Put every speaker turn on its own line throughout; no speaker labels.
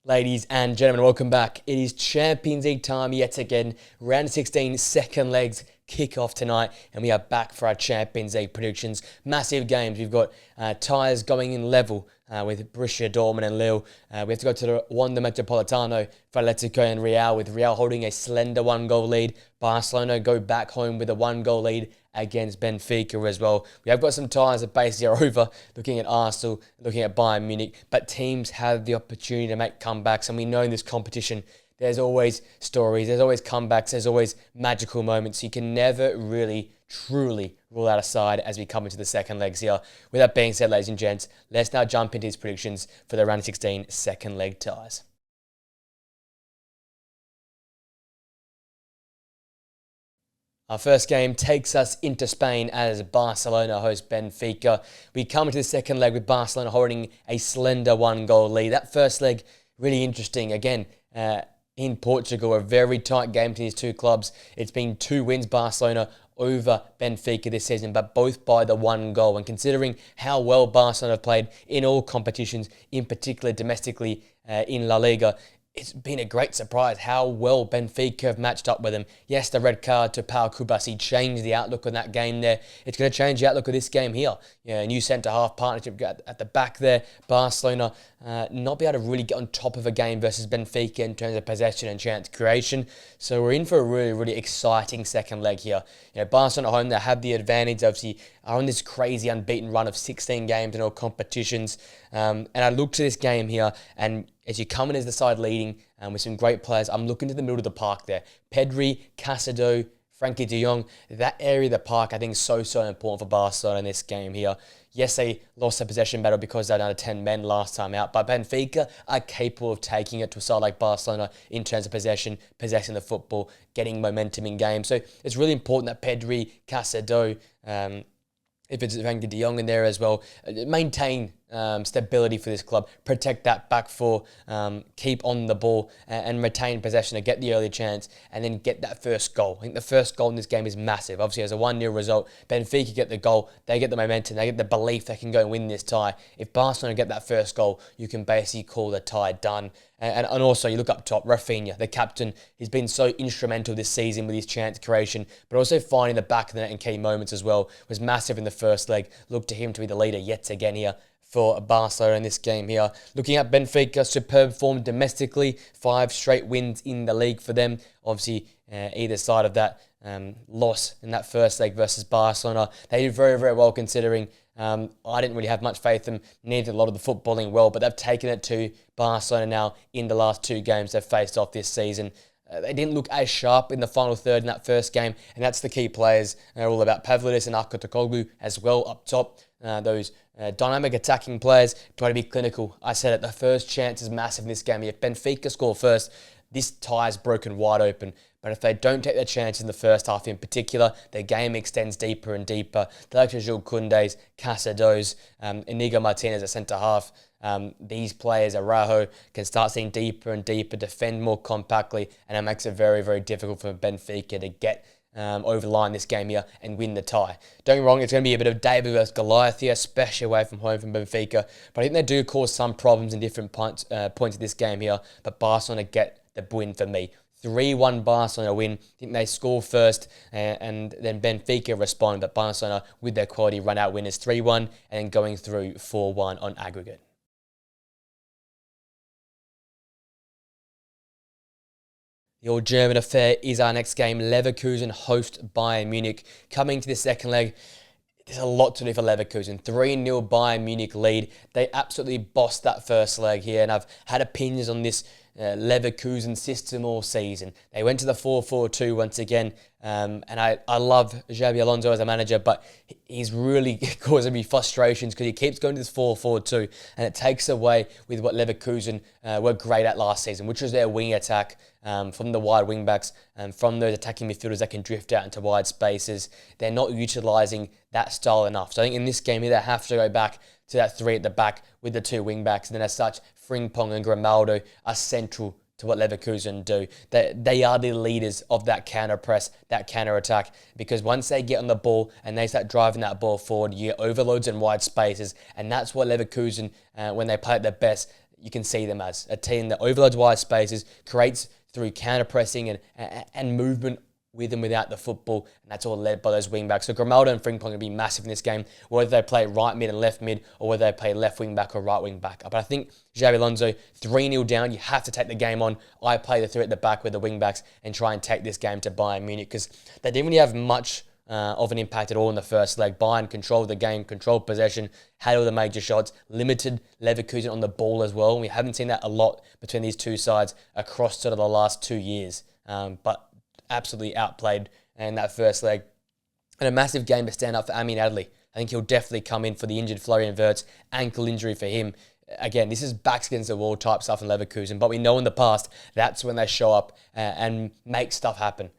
Ladies and gentlemen, welcome back. It is Champions League time yet again. Round 16, second legs kick off tonight, and we are back for our Champions League predictions. Massive games. We've got ties going in level with Borussia Dortmund and Lille. We have to go to the Wanda Metropolitano for Atletico and Real, with Real holding a slender one-goal lead. Barcelona go back home with a one-goal lead against Benfica as well. We have got some ties that basically are over, looking at Arsenal, looking at Bayern Munich, but teams have the opportunity to make comebacks, and we know in this competition there's always stories, there's always comebacks, there's always magical moments. You can never really, truly rule out a side as we come into the second legs here. With that being said, ladies and gents, let's now jump into his predictions for the round 16 second leg ties. Our first game takes us into Spain as Barcelona host Benfica. We come into the second leg with Barcelona holding a slender one-goal lead. That first leg, really interesting. Again, in Portugal, a very tight game to these two clubs. It's been 2 wins, Barcelona over Benfica this season, but both by the one goal. And considering how well Barcelona have played in all competitions, in particular domestically in La Liga, it's been a great surprise how well Benfica have matched up with them. Yes, the red card to Pau Kubasi changed the outlook on that game there. It's going to change the outlook of this game here. Yeah, a new centre-half partnership at the back there. Barcelona not be able to really get on top of a game versus Benfica in terms of possession and chance creation. So we're in for a really, really exciting second leg here. You know, Barcelona at home, they have the advantage, obviously, are on this crazy unbeaten run of 16 games in all competitions. And I look to this game here, and as you come in as the side leading with some great players, I'm looking to the middle of the park there. Pedri, Casado, Frankie de Jong, that area of the park I think is so important for Barcelona in this game here. Yes, they lost the possession battle because they're down to 10 men last time out, but Benfica are capable of taking it to a side like Barcelona in terms of possession, possessing the football, getting momentum in games. So it's really important that Pedri, Casado, if it's Frankie de Jong in there as well, maintain stability for this club, protect that back four, keep on the ball and retain possession to get the early chance and then get that first goal. I think the first goal in this game is massive. Obviously, as a 1-0 result, Benfica get the goal, they get the momentum, they get the belief they can go and win this tie. If Barcelona get that first goal, you can basically call the tie done. And also, you look up top, Rafinha, the captain, he's been so instrumental this season with his chance creation, but also finding the back of the net in key moments as well. Was massive in the first leg. Look to him to be the leader yet again here for Barcelona in this game here. Looking at Benfica, superb form domestically, 5 straight wins in the league for them. Obviously, either side of that loss in that first leg versus Barcelona, they did very, very well considering I didn't really have much faith in them, needed a lot of the footballing well, but they've taken it to Barcelona now in the last 2 games they've faced off this season. They didn't look as sharp in the final third in that first game, and that's the key players. They're all about Pavlidis and Arkotakoglu as well up top. Those dynamic attacking players try to be clinical. I said it, the first chance is massive in this game. If Benfica score first, this tie is broken wide open. But if they don't take their chances in the first half in particular, their game extends deeper and deeper. The likes of Jules Koundé's, Casados, Inigo Martinez at centre-half, these players, Araujo, can start seeing deeper and deeper, defend more compactly, and it makes it very, very difficult for Benfica to get over the line this game here and win the tie. Don't get me wrong, it's going to be a bit of David versus Goliath here, especially away from home from Benfica, but I think they do cause some problems in different points of this game here, but Barcelona get the win for me. 3-1 Barcelona win. I think they score first and then Benfica respond, but Barcelona with their quality run out winners 3-1 and then going through 4-1 on aggregate. The old German affair is our next game. Leverkusen host Bayern Munich. Coming to the second leg, there's a lot to do for Leverkusen. 3-0 Bayern Munich lead. They absolutely bossed that first leg here, and I've had opinions on this Leverkusen system all season. They went to the 4-4-2 once again, and I love Xabi Alonso as a manager, but he's really causing me frustrations because he keeps going to this 4-4-2, and it takes away with what Leverkusen were great at last season, which was their wing attack from the wide wing backs and from those attacking midfielders that can drift out into wide spaces. They're not utilising that style enough. So I think in this game here, they have to go back to that 3 at the back with the 2 wing backs, and then as such, Frimpong and Grimaldo are central to what Leverkusen do. They are the leaders of that counter press, that counter attack, because once they get on the ball and they start driving that ball forward, you get overloads in wide spaces, and that's what Leverkusen, when they play at their best, you can see them as a team that overloads wide spaces, creates through counter-pressing and movement with and without the football, and that's all led by those wing-backs. So Grimaldo and Frimpong are going to be massive in this game, whether they play right mid and left mid, or whether they play left wing-back or right wing-back. But I think Xabi Alonso, 3-0 down, you have to take the game on. I play the three at the back with the wing-backs and try and take this game to Bayern Munich, because they didn't really have much of an impact at all in the first leg. Bayern controlled the game, controlled possession, had all the major shots, limited Leverkusen on the ball as well. We haven't seen that a lot between these two sides across sort of the last 2 years, but absolutely outplayed in that first leg. And a massive game to stand up for Amin Adli. I think he'll definitely come in for the injured Florian Wirtz, ankle injury for him. Again, this is backs against the wall type stuff in Leverkusen, but we know in the past that's when they show up and make stuff happen,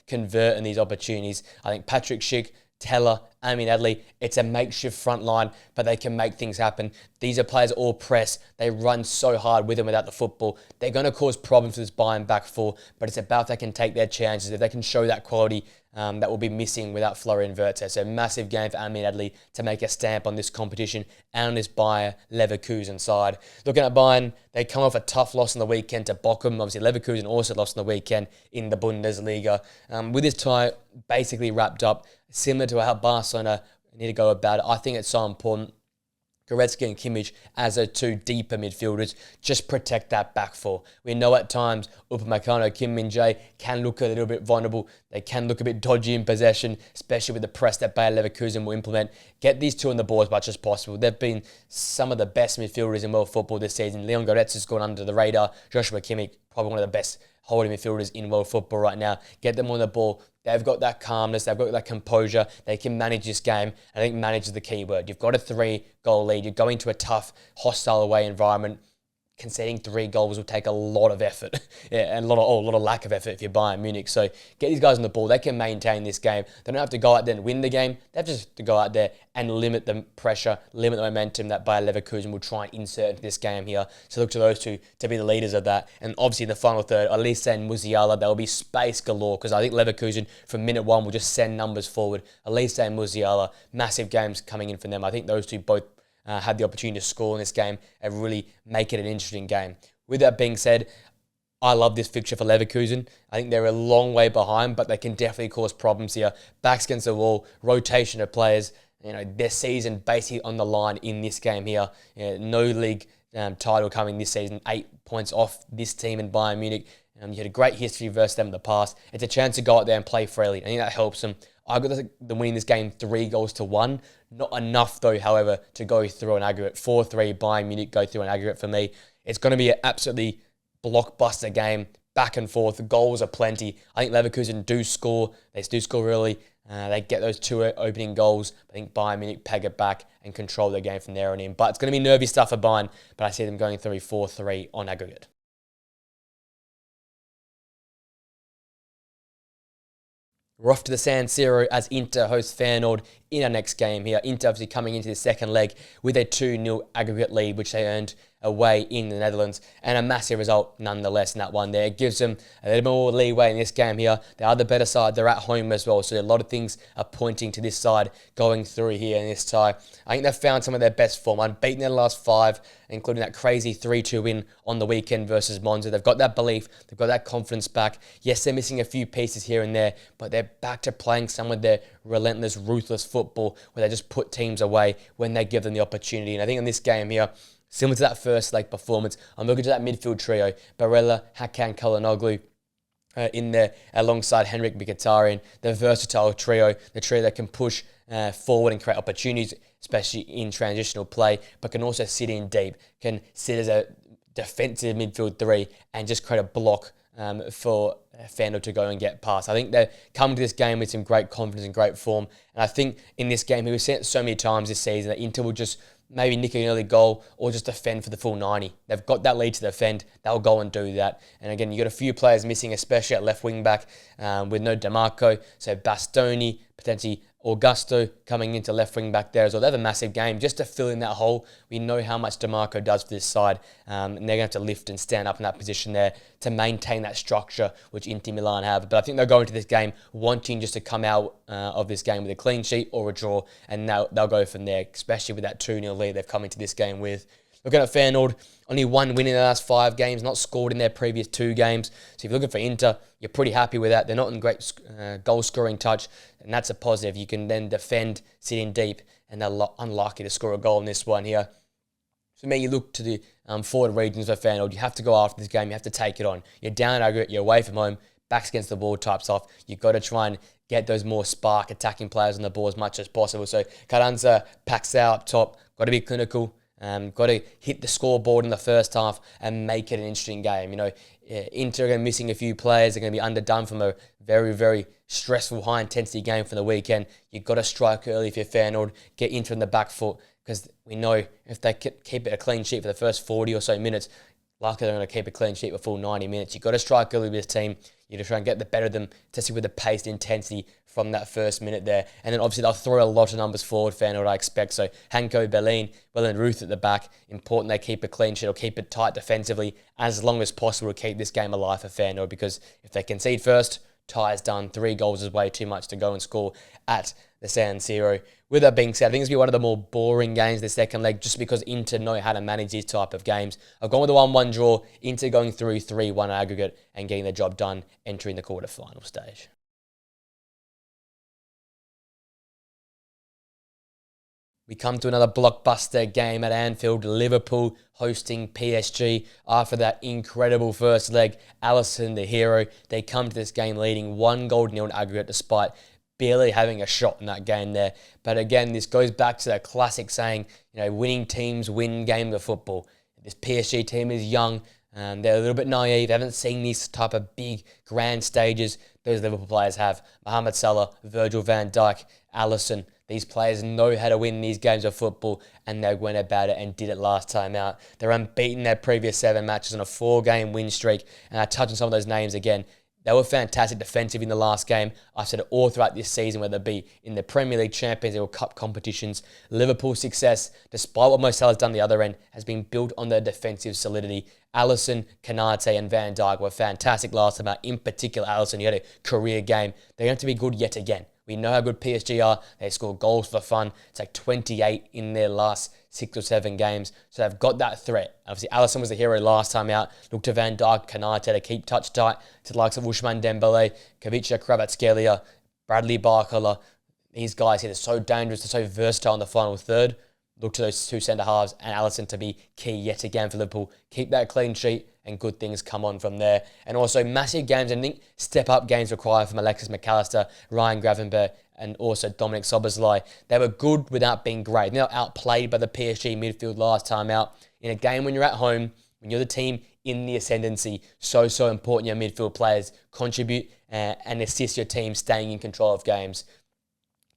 convert in these opportunities. I think Patrick Schick, Teller, Amin Adli, it's a makeshift front line, but they can make things happen. These are players that all press. They run so hard with and without the football. They're going to cause problems for this Bayern back four, but it's about if they can take their chances, if they can show that quality that will be missing without Florian Wirtz. So massive game for Amin Adli to make a stamp on this competition and on this Bayer Leverkusen side. Looking at Bayern, they come off a tough loss on the weekend to Bochum. Obviously, Leverkusen also lost on the weekend in the Bundesliga. With this tie basically wrapped up, similar to how Barcelona need to go about it, I think it's so important. Goretzka and Kimmich as their two deeper midfielders, just protect that back four. We know at times Upamecano, Kim Min-jae can look a little bit vulnerable. They can look a bit dodgy in possession, especially with the press that Bayer Leverkusen will implement. Get these two on the ball as much as possible. They've been some of the best midfielders in world football this season. Leon Goretzka's gone under the radar. Joshua Kimmich, probably one of the best holding midfielders in world football right now. Get them on the ball. They've got that calmness. They've got that composure. They can manage this game. I think manage is the key word. You've got a 3-goal lead. You're going to a tough, hostile away environment. Conceding 3 goals will take a lot of effort, and a lot of lack of effort if you're Bayern Munich. So get these guys on the ball. They can maintain this game. They don't have to go out there and win the game. They have just to go out there and limit the pressure, limit the momentum that Bayer Leverkusen will try and insert into this game here. So look to those two to be the leaders of that. And obviously in the final third, Elise and Musiala, there will be space galore, because I think Leverkusen from minute one will just send numbers forward. Elise and Musiala, massive games coming in for them. I think those two both had the opportunity to score in this game and really make it an interesting game. With that being said, I love this fixture for Leverkusen. I think they're a long way behind, but they can definitely cause problems here. Backs against the wall, rotation of players, their season basically on the line in this game here. No league title coming this season, 8 points off this team in Bayern Munich. You had a great history versus them in the past. It's a chance to go out there and play freely. I think that helps them. I got them winning this game 3-1. Not enough though, however, to go through an aggregate. 4-3 Bayern Munich go through an aggregate for me. It's going to be an absolutely blockbuster game, back and forth. The goals are plenty. I think Leverkusen do score. They do score early. They get those 2 opening goals. I think Bayern Munich peg it back and control the game from there on in. But it's going to be nervy stuff for Bayern, but I see them going through 4-3 on aggregate. We're off to the San Siro as Inter host Feyenoord in our next game here. Inter obviously coming into the second leg with a 2-0 aggregate lead, which they earned away in the Netherlands, and a massive result nonetheless in that one there. It gives them a little more leeway in this game here. They are the better side. They're at home as well, so a lot of things are pointing to this side going through here in this tie. I think they've found some of their best form. Unbeaten their last 5, including that crazy 3-2 win on the weekend versus Monza. They've got that belief. They've got that confidence back. Yes, they're missing a few pieces here and there, but they're back to playing some of their relentless, ruthless football where they just put teams away when they give them the opportunity. And I think in this game here, similar to that first leg performance, I'm looking to that midfield trio, Barella, Hakan Çalhanoğlu, in there alongside Henrik Mkhitaryan, the versatile trio, the trio that can push forward and create opportunities, especially in transitional play, but can also sit in deep, can sit as a defensive midfield 3 and just create a block for Feyenoord to go and get past. I think they're coming to this game with some great confidence and great form, and I think in this game, we've seen it so many times this season that Inter will just maybe nick an early goal or just defend for the full 90. They've got that lead to defend. They'll go and do that. And again, you've got a few players missing, especially at left wing back with no DeMarco. So Bastoni, potentially Augusto coming into left wing back there as well. They have a massive game just to fill in that hole. We know how much DeMarco does for this side, and they're going to have to lift and stand up in that position there to maintain that structure which Inter Milan have. But I think they'll go into this game wanting just to come out of this game with a clean sheet or a draw, and they'll go from there, especially with that 2-0 lead they've come into this game with. Looking at Feyenoord, only one win in the last 5 games, not scored in their previous 2 games. So if you're looking for Inter, you're pretty happy with that. They're not in great goal-scoring touch, and that's a positive. You can then defend, sitting deep, and they're unlikely to score a goal in this one here. For me, you look to the forward regions for Feyenoord. You have to go after this game. You have to take it on. You're down at aggregate. You're away from home. Backs against the wall type stuff. You've got to try and get those more spark attacking players on the ball as much as possible. So Carranza, Paxao up top. Got to be clinical. Got to hit the scoreboard in the first half and make it an interesting game. You know, Inter are going to be missing a few players. They're going to be underdone from a very, very stressful, high-intensity game for the weekend. You've got to strike early if you're Feyenoord. Get Inter in the back foot, because we know if they keep it a clean sheet for the first 40 or so minutes, likely they're going to keep a clean sheet for full 90 minutes. You've got to strike early with this team. You've got to try and get the better of them, especially with the pace and intensity from that first minute there. And then obviously they'll throw a lot of numbers forward, Feyenoord, I expect. So Hanko, Berlin, and Ruth at the back. Important they keep a clean sheet or keep it tight defensively as long as possible to keep this game alive for Feyenoord, because if they concede first, tie's done. 3 goals is way too much to go and score at the San Siro. With that being said, I think it's going to be one of the more boring games the second leg, just because Inter know how to manage these type of games. I've gone with a 1-1 draw, Inter going through 3-1 aggregate and getting the job done, entering the quarterfinal stage. We come to another blockbuster game at Anfield, Liverpool hosting PSG. After that incredible first leg, Alisson, the hero, they come to this game leading 1-0 in aggregate despite barely having a shot in that game there. But again, this goes back to that classic saying, you know, winning teams win games of football. This PSG team is young. They're a little bit naive. They haven't seen these type of big, grand stages those Liverpool players have. Mohamed Salah, Virgil van Dijk, Alisson. These players know how to win these games of football, and they went about it and did it last time out. They're unbeaten their previous 7 matches on a 4-game win streak. And I touch on some of those names again. They were fantastic defensive in the last game. I've said it all throughout this season, whether it be in the Premier League, Champions League or Cup competitions. Liverpool's success, despite what Mo Salah's done the other end, has been built on their defensive solidity. Alisson, Konate and Van Dijk were fantastic last time out. In particular, Alisson, he had a career game. They're going to be good yet again. We know how good PSG are. They score goals for fun. It's like 28 in their last 6 or 7 games. So they've got that threat. Obviously, Alisson was the hero last time out. Look to Van Dijk, Konate to keep touch tight to the likes of Ousmane Dembele, Kavicha, Kvaratskhelia, Bradley Barcola. These guys here are so dangerous. They're so versatile in the final third. Look to those 2 centre-halves and Alisson to be key yet again for Liverpool. Keep that clean sheet and good things come on from there. And also massive games, and I think step-up games required from Alexis McAllister, Ryan Gravenberch, and also Dominic Szoboszlai. They were good without being great. They were outplayed by the PSG midfield last time out. In a game when you're at home, when you're the team in the ascendancy, so important your midfield players contribute and assist your team staying in control of games.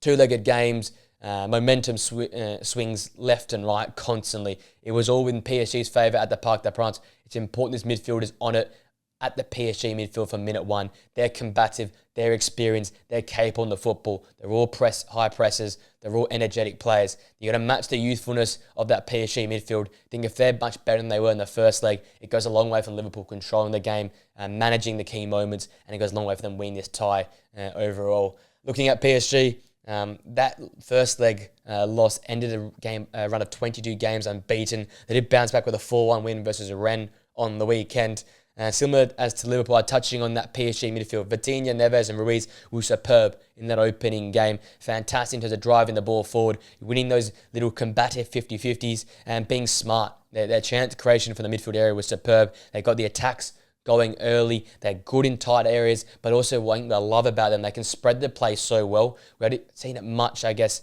2-legged games, momentum swings left and right constantly. It was all in PSG's favour at the Parc des Princes. It's important this midfield is on it at the PSG midfield from minute 1. They're combative, they're experienced, they're capable in the football. They're all high pressers, they're all energetic players. You got to match the youthfulness of that PSG midfield. I think if they're much better than they were in the first leg, it goes a long way from Liverpool controlling the game, managing the key moments, and it goes a long way for them winning this tie overall. Looking at PSG, that first leg loss ended a game run of 22 games unbeaten. They did bounce back with a 4-1 win versus Rennes on the weekend. Similar as to Liverpool, touching on that PSG midfield. Vitinha, Neves and Ruiz were superb in that opening game. Fantastic in terms of driving the ball forward, winning those little combative 50-50s and being smart. Their chance creation from the midfield area was superb. They got the attacks going early. They're good in tight areas, but also what I love about them, they can spread the play so well. We haven't seen it much, I guess,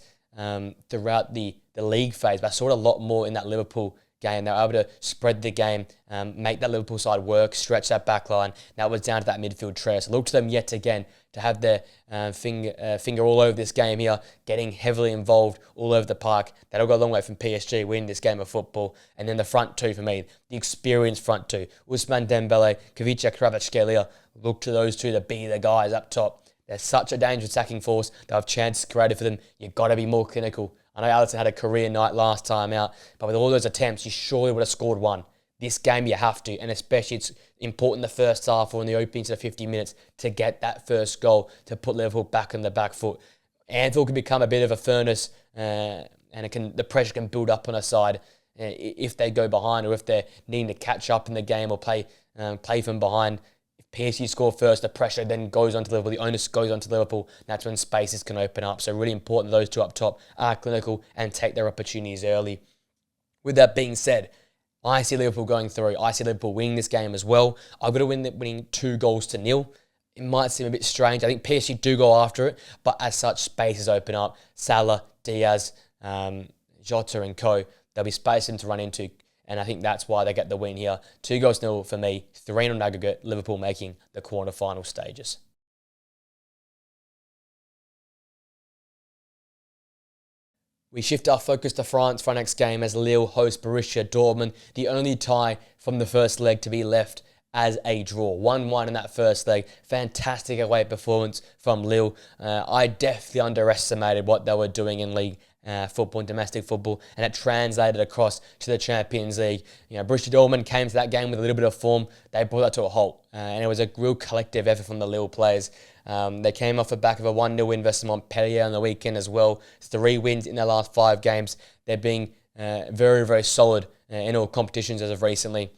throughout the league phase, but I saw it a lot more in that Liverpool game. They were able to spread the game, make that Liverpool side work, stretch that back line. That was down to that midfield trio. So look to them yet again to have their finger all over this game here, getting heavily involved all over the park. That'll go a long way from PSG winning this game of football. And then the front two for me, the experienced front two. Ousmane Dembele, Kavicha, Kvaratskhelia. Look to those two to be the guys up top. They're such a dangerous attacking force. They have chances created for them. You've got to be more clinical. I know Alisson had a career night last time out, but with all those attempts, you surely would have scored one. This game, you have to, and especially it's important the first half or in the opening to the 50 minutes to get that first goal to put Liverpool back on the back foot. Anfield can become a bit of a furnace, and the pressure can build up on a side. if they go behind or if they're needing to catch up in the game or play from behind. If PSG score first, the pressure then goes onto Liverpool, the onus goes onto Liverpool, and that's when spaces can open up. So really important those two up top are clinical and take their opportunities early. With that being said, I see Liverpool going through. I see Liverpool winning this game as well. I've got to winning 2-0. It might seem a bit strange. I think PSG do go after it, but as such, spaces open up. Salah, Diaz, Jota and co. There'll be space for them to run into, and I think that's why they get the win here. 2-0 for me, 3 on aggregate, Liverpool making the quarterfinal stages. We shift our focus to France for our next game as Lille host Borussia Dortmund, the only tie from the first leg to be left as a draw. 1-1 in that first leg. Fantastic away performance from Lille. I definitely underestimated what they were doing in league football and domestic football, and it translated across to the Champions League. Borussia Dortmund came to that game with a little bit of form. They brought that to a halt, and it was a real collective effort from the Lille players. They came off the back of a 1-0 win versus Montpellier on the weekend as well. 3 wins in their last 5 games. They're being very, very solid in all competitions as of recently.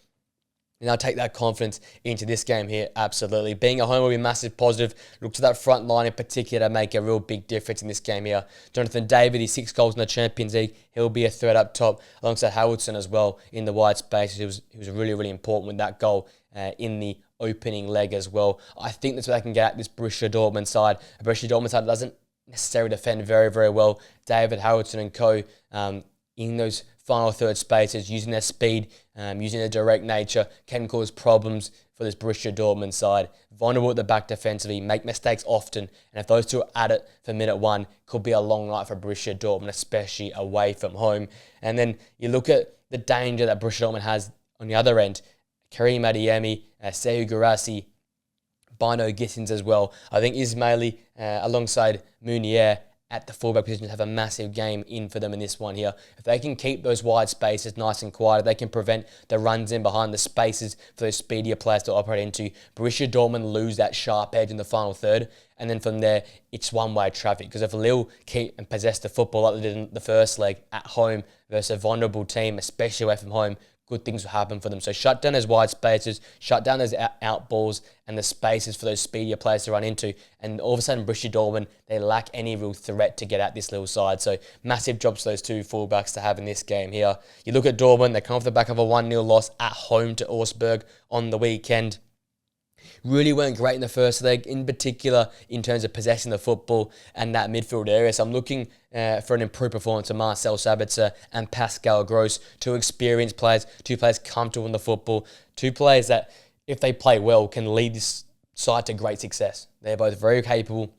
And I'll take that confidence into this game here, absolutely. Being at home will be a massive positive. Look to that front line in particular to make a real big difference in this game here. Jonathan David, he's 6 goals in the Champions League. He'll be a threat up top, alongside Howardson as well in the wide space. He was really, really important with that goal in the opening leg as well. I think that's what they can get at this Borussia Dortmund side. A Borussia Dortmund side doesn't necessarily defend very, very well. David, Howardson and co. In those final third spaces, using their speed, using their direct nature, can cause problems for this Borussia Dortmund side. Vulnerable at the back defensively, make mistakes often, and if those two are at it for minute 1, could be a long night for Borussia Dortmund, especially away from home. And then you look at the danger that Borussia Dortmund has on the other end. Karim Adeyemi, Sekou Guirassy, Bino Gittins as well. I think Ismaili alongside Meunier at the fullback position have a massive game in for them in this one here. If they can keep those wide spaces nice and quiet, they can prevent the runs in behind the spaces for those speedier players to operate into. Borussia Dortmund lose that sharp edge in the final third, and then from there, it's one-way traffic. Because if Lille keep and possess the football like they did in the first leg at home versus a vulnerable team, especially away from home, good things will happen for them. So shut down those wide spaces, shut down those out balls and the spaces for those speedier players to run into. And all of a sudden, Borussia Dortmund, they lack any real threat to get at this little side. So massive jobs for those 2 fullbacks to have in this game here. You look at Dortmund, they come off the back of a 1-0 loss at home to Augsburg on the weekend. Really weren't great in the first leg, in particular in terms of possessing the football and that midfield area. So I'm looking for an improved performance of Marcel Sabitzer and Pascal Gross, 2 experienced players, 2 players comfortable in the football, 2 players that, if they play well, can lead this side to great success. They're both very capable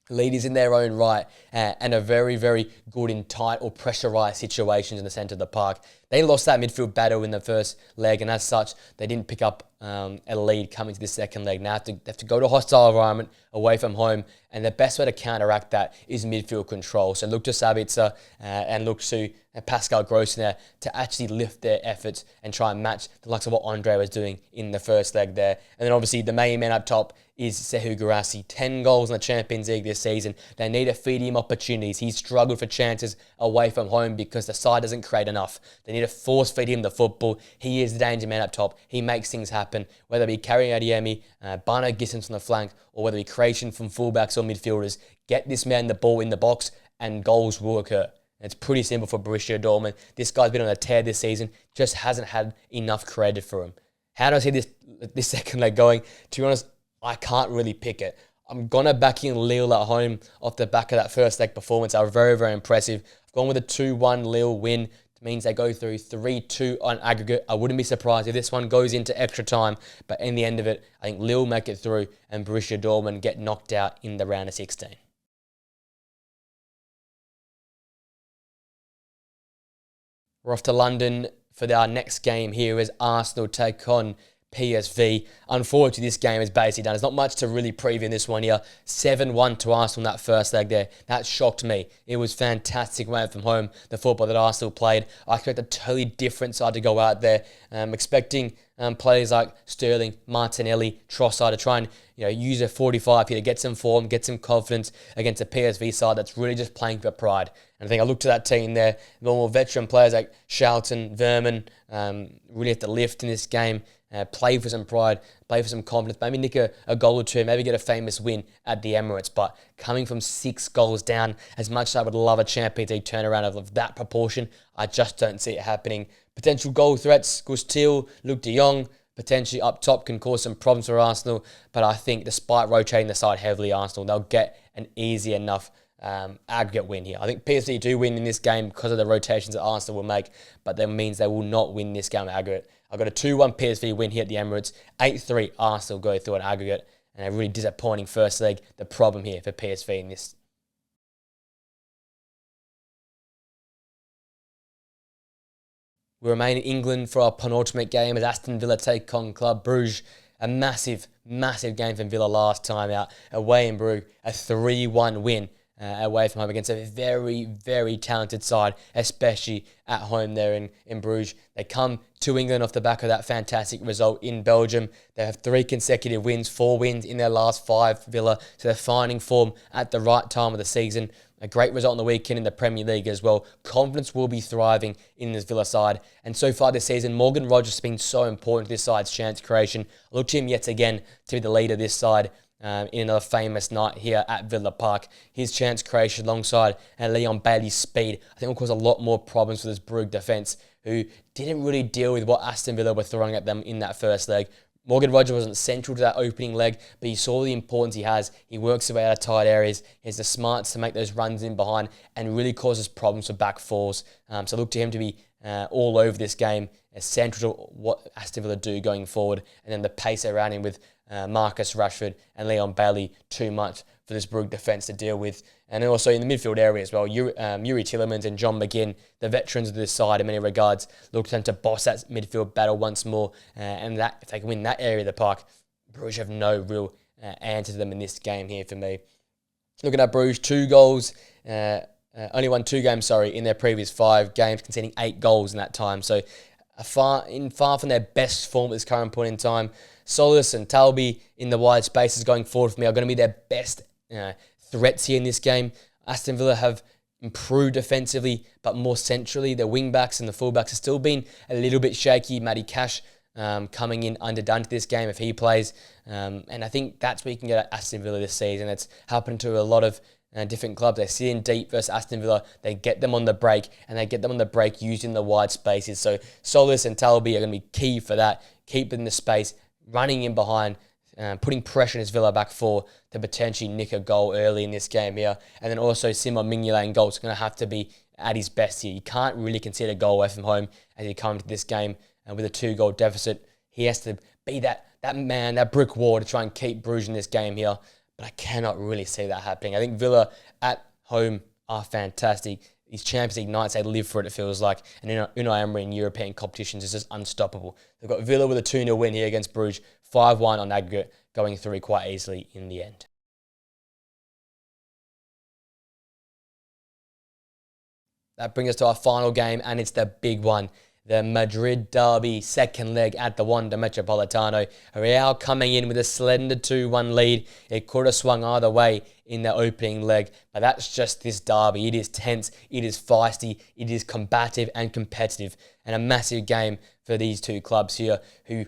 leaders in their own right, and are very, very good in tight or pressurised situations in the centre of the park. They lost that midfield battle in the first leg, and as such, they didn't pick up a lead coming to the second leg. Now they have to go to a hostile environment away from home, and the best way to counteract that is midfield control. So look to Sabitzer and look to Pascal Gross there to actually lift their efforts and try and match the likes of what Andre was doing in the first leg there. And then obviously the main man up top is Sekou Guirassy. 10 goals in the Champions League this season. They need to feed him opportunities. He's struggled for chances away from home because the side doesn't create enough. They need to force feed him the football. He is the danger man up top. He makes things happen, whether it be Karim Adeyemi, Bino Gittins on the flank, or whether it be creation from fullbacks or midfielders. Get this man the ball in the box and goals will occur. It's pretty simple for Borussia Dortmund. This guy's been on a tear this season, just hasn't had enough credit for him. How do I see this second leg going? To be honest, I can't really pick it. I'm going to back in Lille at home off the back of that first leg performance. They were very, very impressive. I've gone with a 2-1 Lille win. It means they go through 3-2 on aggregate. I wouldn't be surprised if this one goes into extra time. But in the end of it, I think Lille make it through and Borussia Dortmund get knocked out in the round of 16. We're off to London for our next game here as Arsenal take on PSV. Unfortunately, this game is basically done. There's not much to really preview in this one here. 7-1 to Arsenal in that first leg there. That shocked me. It was fantastic away from home, the football that Arsenal played. I expect a totally different side to go out there. Expecting players like Sterling, Martinelli, Trossard to try and use a 45 here to get some form, get some confidence against a PSV side that's really just playing for pride. And I think I looked at that team there, the more veteran players like Charlton, Verman, really have to lift in this game. Play for some pride, play for some confidence, maybe nick a goal or two, maybe get a famous win at the Emirates. But coming from 6 goals down, as much as I would love a Champions League turnaround of that proportion, I just don't see it happening. Potential goal threats, Gustil, Luke de Jong, potentially up top can cause some problems for Arsenal. But I think despite rotating the side heavily, Arsenal, they'll get an easy enough aggregate win here. I think PSG do win in this game because of the rotations that Arsenal will make, but that means they will not win this game aggregate. I've got a 2-1 PSV win here at the Emirates. 8-3 Arsenal go through an aggregate, and a really disappointing first leg. The problem here for PSV in this. We remain in England for our penultimate game as Aston Villa take on Club Brugge. A massive, massive game from Villa last time out. Away in Brugge, a 3-1 win away from home against a very, very talented side, especially at home there in Bruges. They come to England off the back of that fantastic result in Belgium. They have 3 consecutive wins, 4 wins in their last 5, Villa. So they're finding form at the right time of the season. A great result on the weekend in the Premier League as well. Confidence will be thriving in this Villa side. And so far this season, Morgan Rogers has been so important to this side's chance creation. I look to him yet again to be the leader of this side. In another famous night here at Villa Park. His chance creation alongside Leon Bailey's speed, I think will cause a lot more problems for this Brugge defence, who didn't really deal with what Aston Villa were throwing at them in that first leg. Morgan Rogers wasn't central to that opening leg, but you saw the importance he has. He works his way out of tight areas. He has the smarts to make those runs in behind and really causes problems for back fours. So look to him to be all over this game, central to what Aston Villa do going forward. And then the pace around him with Marcus Rashford and Leon Bailey, too much for this Brugge defence to deal with. And also in the midfield area as well, Yuri Tielemans and John McGinn, the veterans of this side in many regards, look to them to boss that midfield battle once more. And that if they can win that area of the park, Bruges have no real answer to them in this game here for me. Looking at Bruges, 2 goals, only won 2 games, in their previous 5 games, conceding 8 goals in that time. So far from their best form at this current point in time. Solis and Talby in the wide spaces going forward for me are going to be their best threats here in this game. Aston Villa have improved defensively, but more centrally, their wing-backs and the full-backs have still been a little bit shaky. Matty Cash coming in underdone to this game if he plays. And I think that's where you can get at Aston Villa this season. It's happened to a lot of different clubs. They sit in deep versus Aston Villa. They get them on the break, and they get them on the break using the wide spaces. So Solis and Talby are going to be key for that, keeping the space, running in behind, putting pressure on his Villa back 4 to potentially nick a goal early in this game here. And then also Simon Mignolet in goal is going to have to be at his best here. You can't really concede a goal away from home as you come to this game with a 2-goal deficit. He has to be that man, that brick wall to try and keep Bruges in this game here. But I cannot really see that happening. I think Villa at home are fantastic. These Champions League nights, they live for it, it feels like. And Unai Emery in European competitions is just unstoppable. They've got Villa with a 2-0 win here against Bruges, 5-1 on aggregate, going through quite easily in the end. That brings us to our final game, and it's the big one. The Madrid derby, second leg at the Wanda Metropolitano. Real coming in with a slender 2-1 lead. It could have swung either way in the opening leg, but that's just this derby. It is tense, it is feisty, it is combative and competitive, and a massive game for these 2 clubs here who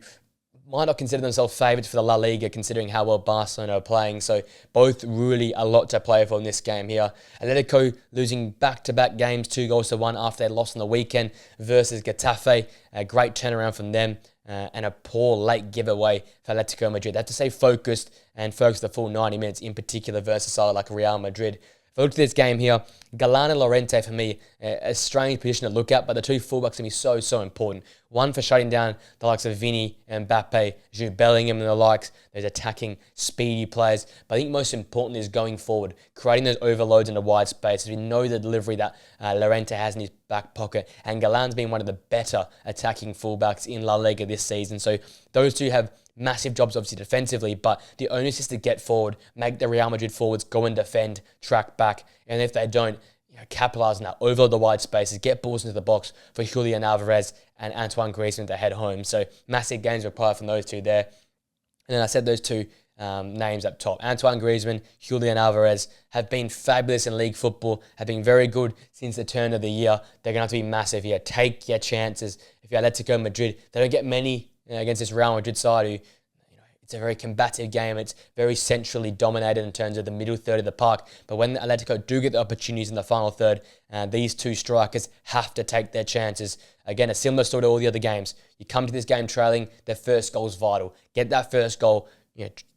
might not consider themselves favourites for the La Liga considering how well Barcelona are playing. So both really a lot to play for in this game here. Atletico losing back-to-back games, 2-1 after they lost on the weekend versus Getafe. A great turnaround from them and a poor late giveaway for Atletico Madrid. They have to stay focused and focus the full 90 minutes in particular versus a side like Real Madrid. If I look at this game here, Galan and Llorente for me, a strange position to look at, but the 2 fullbacks are going to be so important. One for shutting down the likes of Vini and Mbappe, Jude Bellingham and the likes, those attacking, speedy players. But I think most importantly is going forward, creating those overloads in the wide spaces. We know the delivery that Llorente has in his back pocket. And Galan's been one of the better attacking fullbacks in La Liga this season. So those two have massive jobs, obviously, defensively, but the onus is to get forward, make the Real Madrid forwards go and defend, track back, and if they don't, capitalise on that, overload the wide spaces, get balls into the box for Julian Alvarez and Antoine Griezmann to head home. So massive gains required from those two there. And then I said those two names up top. Antoine Griezmann, Julian Alvarez have been fabulous in league football, have been very good since the turn of the year. They're going to have to be massive here. Take your chances. If you're Atletico Madrid, they don't get many against this Real Madrid side who, it's a very combative game. It's very centrally dominated in terms of the middle third of the park. But when Atletico do get the opportunities in the final third, these two strikers have to take their chances. Again, a similar story to all the other games. You come to this game trailing, their first goal is vital. Get that first goal,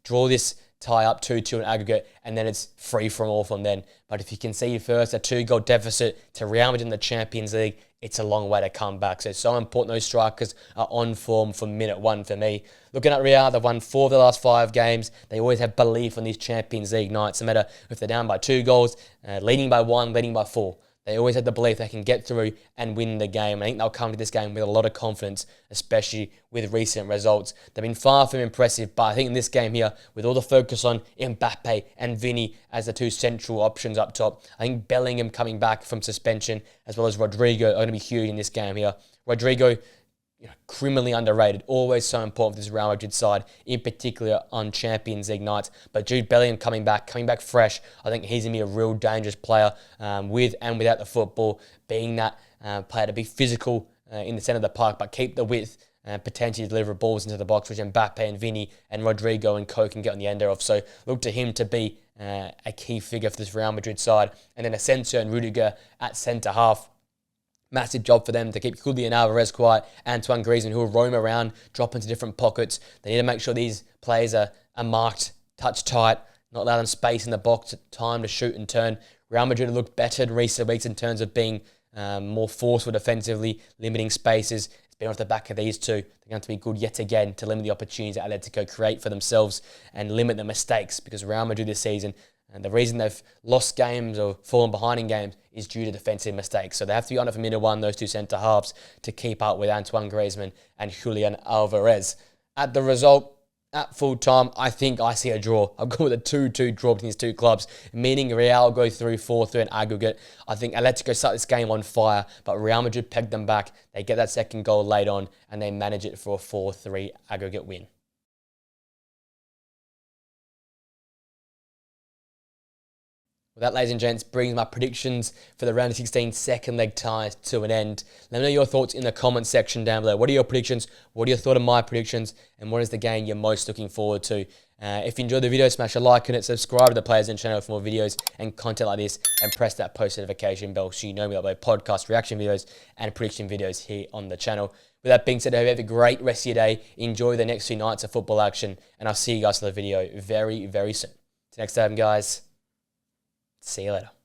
draw this tie up 2-2 in aggregate, and then it's free from all from then. But if you can see first a 2-goal deficit to Real Madrid in the Champions League, it's a long way to come back. So it's so important those strikers are on form from minute one for me. Looking at Real, they've won 4 of the last 5 games. They always have belief on these Champions League nights, no matter if they're down by 2 goals, leading by 1, leading by 4. They always have the belief they can get through and win the game. I think they'll come to this game with a lot of confidence, especially with recent results. They've been far from impressive, but I think in this game here, with all the focus on Mbappe and Vini as the 2 central options up top, I think Bellingham coming back from suspension, as well as Rodrigo, are going to be huge in this game here. Rodrigo, criminally underrated, always so important for this Real Madrid side, in particular on Champions League nights. But Jude Bellingham coming back fresh, I think he's going to be a real dangerous player with and without the football, being that player to be physical in the centre of the park, but keep the width and potentially deliver balls into the box, which Mbappe and Vini and Rodrigo and Co can get on the end of. So look to him to be a key figure for this Real Madrid side. And then Asensio and Rudiger at centre half. Massive job for them to keep Julian Alvarez quiet, Antoine Griezmann, who will roam around, drop into different pockets. They need to make sure these players are marked, touch tight, not allow them space in the box, time to shoot and turn. Real Madrid have looked better in recent weeks in terms of being more forceful defensively, limiting spaces. It's been off the back of these two. They're going to be good yet again to limit the opportunities that Atletico create for themselves and limit the mistakes, because Real Madrid this season, and the reason they've lost games or fallen behind in games is due to defensive mistakes. So they have to be on it from minute one, those 2 centre halves, to keep up with Antoine Griezmann and Julian Alvarez. At the result, at full time, I think I see a draw. I'll go with a 2-2 draw between these two clubs, meaning Real go through 4-3 in aggregate. I think Atletico start this game on fire, but Real Madrid pegged them back. They get that second goal late on, and they manage it for a 4-3 aggregate win. Well, that, ladies and gents, brings my predictions for the round of 16 second leg ties to an end. Let me know your thoughts in the comments section down below. What are your predictions? What are your thoughts on my predictions? And what is the game you're most looking forward to? If you enjoyed the video, smash a like on it, subscribe to the Players In channel for more videos and content like this, and press that post notification bell so you know we upload podcast reaction videos and prediction videos here on the channel. With that being said, I hope you have a great rest of your day. Enjoy the next 2 nights of football action, and I'll see you guys in the video very, very soon. Till next time, guys. See you later.